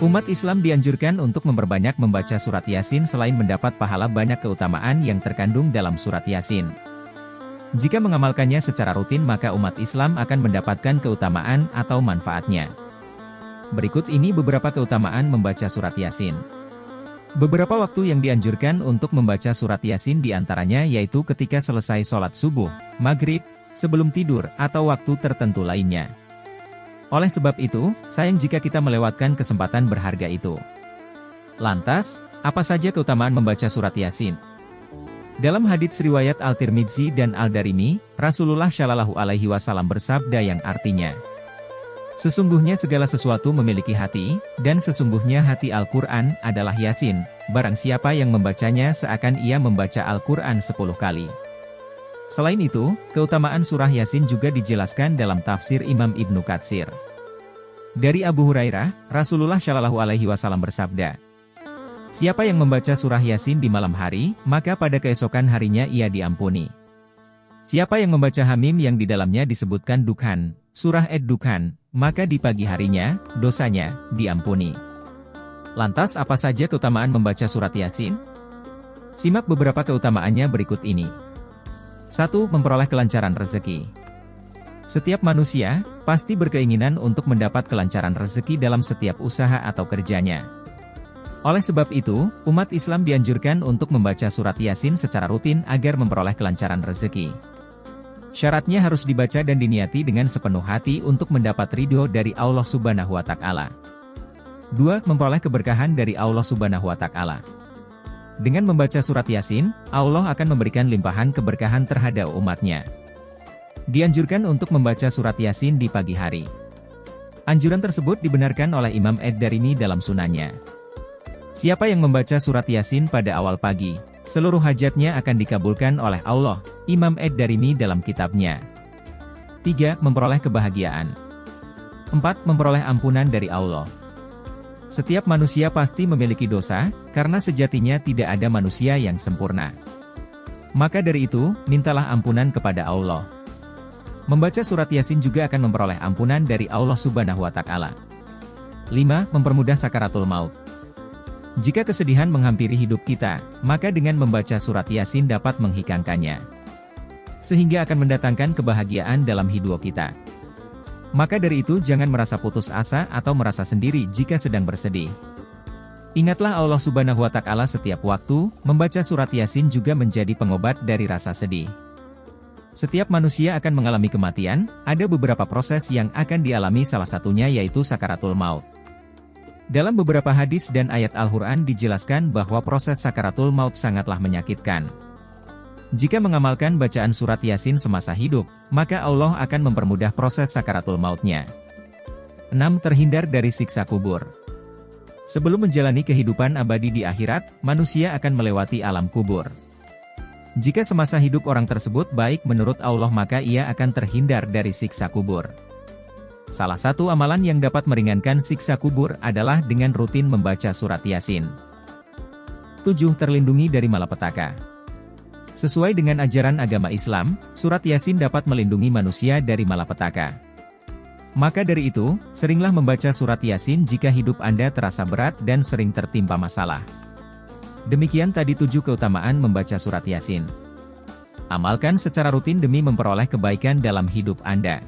Umat Islam dianjurkan untuk memperbanyak membaca surat Yasin selain mendapat pahala banyak keutamaan yang terkandung dalam surat Yasin. Jika mengamalkannya secara rutin maka umat Islam akan mendapatkan keutamaan atau manfaatnya. Berikut ini beberapa keutamaan membaca surat Yasin. Beberapa waktu yang dianjurkan untuk membaca surat Yasin diantaranya yaitu ketika selesai sholat subuh, maghrib, sebelum tidur, atau waktu tertentu lainnya. Oleh sebab itu, sayang jika kita melewatkan kesempatan berharga itu. Lantas, apa saja keutamaan membaca surat Yasin? Dalam hadits riwayat Al-Tirmidzi dan Al-Darimi, Rasulullah Shallallahu Alaihi Wasallam bersabda yang artinya, "Sesungguhnya segala sesuatu memiliki hati, dan sesungguhnya hati Al-Quran adalah Yasin, barang siapa yang membacanya seakan ia membaca Al-Quran 10 kali." Selain itu, keutamaan surah Yasin juga dijelaskan dalam tafsir Imam Ibnu Katsir. Dari Abu Hurairah, Rasulullah Shallallahu Alaihi Wasallam bersabda, "Siapa yang membaca surah Yasin di malam hari, maka pada keesokan harinya ia diampuni. Siapa yang membaca Hamim yang di dalamnya disebutkan Dukhan, surah Ad-Dukhan, maka di pagi harinya, dosanya diampuni." Lantas apa saja keutamaan membaca surat Yasin? Simak beberapa keutamaannya berikut ini. 1. Memperoleh kelancaran rezeki. Setiap manusia pasti berkeinginan untuk mendapat kelancaran rezeki dalam setiap usaha atau kerjanya. Oleh sebab itu, umat Islam dianjurkan untuk membaca surat Yasin secara rutin agar memperoleh kelancaran rezeki. Syaratnya harus dibaca dan diniati dengan sepenuh hati untuk mendapat ridho dari Allah Subhanahu wa Ta'ala. 2. Memperoleh keberkahan dari Allah Subhanahu wa Ta'ala. Dengan membaca surat Yasin, Allah akan memberikan limpahan keberkahan terhadap umatnya. Dianjurkan untuk membaca surat Yasin di pagi hari. Anjuran tersebut dibenarkan oleh Imam Ad-Darimi dalam sunannya. Siapa yang membaca surat Yasin pada awal pagi, seluruh hajatnya akan dikabulkan oleh Allah, Imam Ad-Darimi dalam kitabnya. 3. Memperoleh kebahagiaan. 4. Memperoleh ampunan dari Allah. Setiap manusia pasti memiliki dosa, karena sejatinya tidak ada manusia yang sempurna. Maka dari itu, mintalah ampunan kepada Allah. Membaca surat Yasin juga akan memperoleh ampunan dari Allah Subhanahu wa Ta'ala. 5. Mempermudah sakaratul maut. Jika kesedihan menghampiri hidup kita, maka dengan membaca surat Yasin dapat menghilangkannya, sehingga akan mendatangkan kebahagiaan dalam hidup kita. Maka dari itu jangan merasa putus asa atau merasa sendiri jika sedang bersedih. Ingatlah Allah Subhanahu wa Ta'ala setiap waktu, membaca surat Yasin juga menjadi pengobat dari rasa sedih. Setiap manusia akan mengalami kematian, ada beberapa proses yang akan dialami salah satunya yaitu sakaratul maut. Dalam beberapa hadis dan ayat Al-Quran dijelaskan bahwa proses sakaratul maut sangatlah menyakitkan. Jika mengamalkan bacaan surat Yasin semasa hidup, maka Allah akan mempermudah proses sakaratul mautnya. 6. Terhindar dari siksa kubur. Sebelum menjalani kehidupan abadi di akhirat, manusia akan melewati alam kubur. Jika semasa hidup orang tersebut baik menurut Allah maka ia akan terhindar dari siksa kubur. Salah satu amalan yang dapat meringankan siksa kubur adalah dengan rutin membaca surat Yasin. 7. Terlindungi dari malapetaka. Sesuai dengan ajaran agama Islam, surat Yasin dapat melindungi manusia dari malapetaka. Maka dari itu, seringlah membaca surat Yasin jika hidup Anda terasa berat dan sering tertimpa masalah. Demikian tadi 7 keutamaan membaca surat Yasin. Amalkan secara rutin demi memperoleh kebaikan dalam hidup Anda.